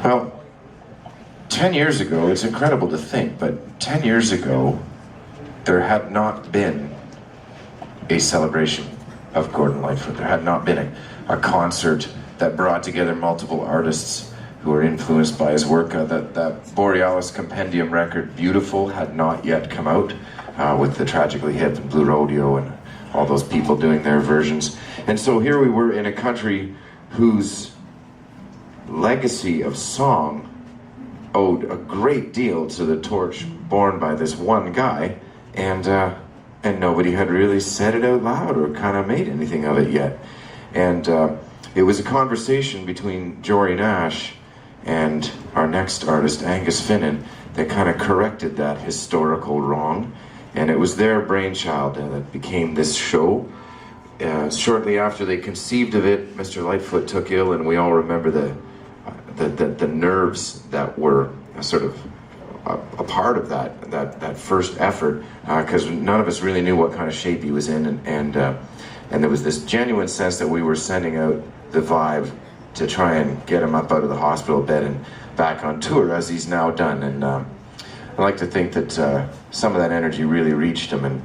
Well, 10 years ago, it's incredible to think, but 10 years ago, there had not been a celebration of Gordon Lightfoot. There had not been a concert that brought together multiple artists who were influenced by his work. That Borealis Compendium record, Beautiful, had not yet come out with the Tragically Hip and Blue Rodeo and all those people doing their versions. And so here we were in a country whose legacy of song owed a great deal to the torch borne by this one guy, and nobody had really said it out loud or kind of made anything of it yet. And it was a conversation between Jory Nash and our next artist, Aengus Finnan, that kind of corrected that historical wrong. And it was their brainchild that became this show. Shortly after they conceived of it, Mr. Lightfoot took ill, and we all remember the nerves that were sort of a part of that first effort, because none of us really knew what kind of shape he was in, and there was this genuine sense that we were sending out the vibe to try and get him up out of the hospital bed and back on tour, as he's now done. And I like to think that some of that energy really reached him, and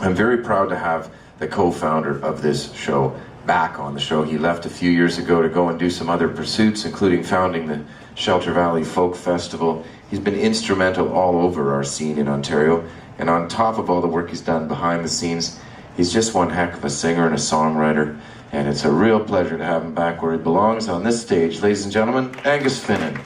I'm very proud to have the co-founder of this show back on the show. He left a few years ago to go and do some other pursuits, including founding the Shelter Valley Folk Festival. He's been instrumental all over our scene in Ontario, and on top of all the work he's done behind the scenes, he's just one heck of a singer and a songwriter, and it's a real pleasure to have him back where he belongs on this stage. Ladies and gentlemen, Aengus Finnan.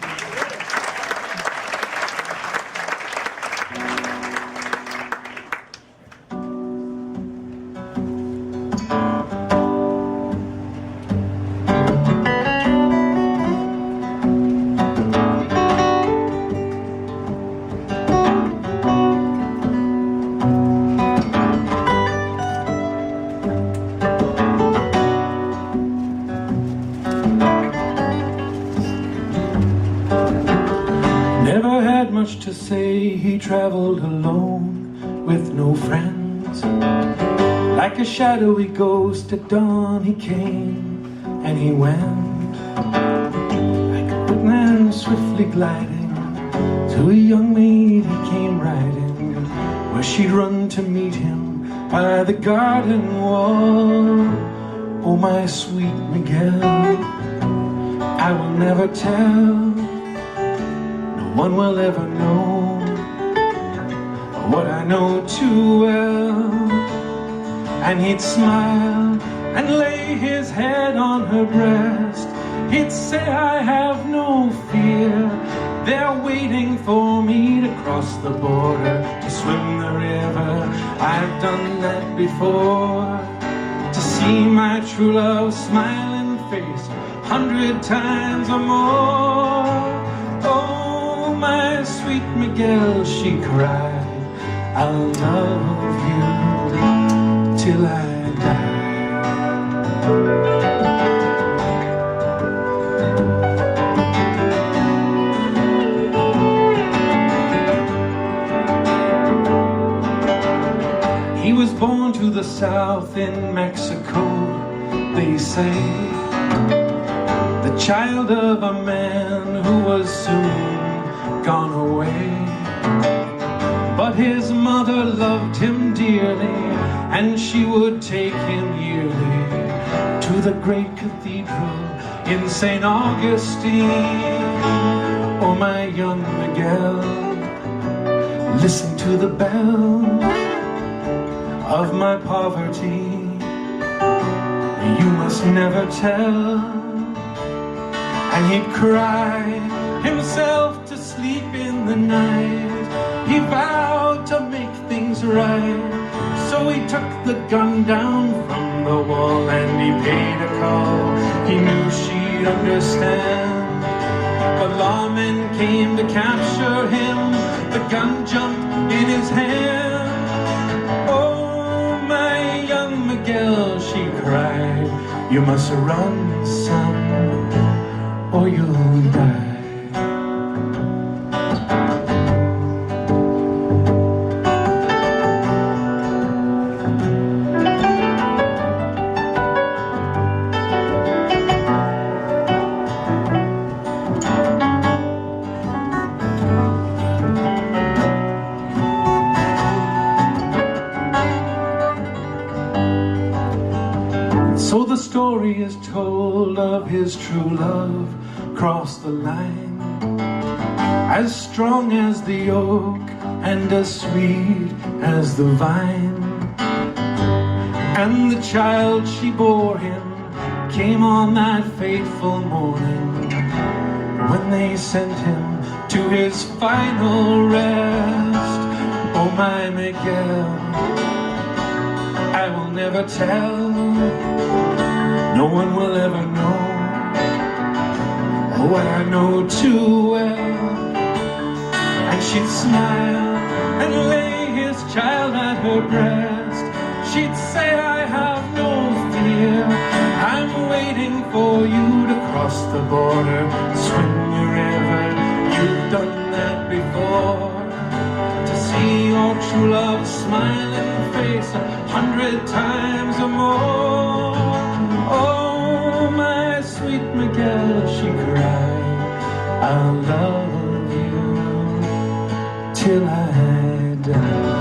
Never had much to say, he traveled alone with no friends. Like a shadowy ghost at dawn he came and he went. Like a good man swiftly gliding, to a young maid he came riding, where she'd run to meet him by the garden wall. Oh my sweet Miguel, I will never tell, one will ever know what I know too well. And he'd smile and lay his head on her breast. He'd say, I have no fear, they're waiting for me to cross the border, to swim the river. I've done that before, to see my true love's smiling face 100 times or more. Oh, my sweet Miguel, she cried, I'll love you till I die. He was born to the south in Mexico, they say, the child of a man who was soon gone away. But his mother loved him dearly, and she would take him yearly to the great cathedral in St. Augustine. Oh, my young Miguel, listen to the bell of my poverty. You must never tell. And he'd cry himself to sleep in the night. He vowed to make things right, so he took the gun down from the wall and he paid a call. He knew she'd understand. The lawmen came to capture him, the gun jumped in his hand. Oh, my young Miguel, she cried, you must run, son, or you'll die. story is told of his true love crossed the line, as strong as the oak and as sweet as the vine. And the child she bore him came on that fateful morning when they sent him to his final rest. Oh my Miguel, I will never tell, no one will ever know what I know too well. And she'd smile and lay his child at her breast. She'd say, I have no fear, I'm waiting for you to cross the border, swim wherever you've done that before, to see your true love's smiling face 100 times or more. Oh, my sweet Miguel, she cried, I'll love you till I die.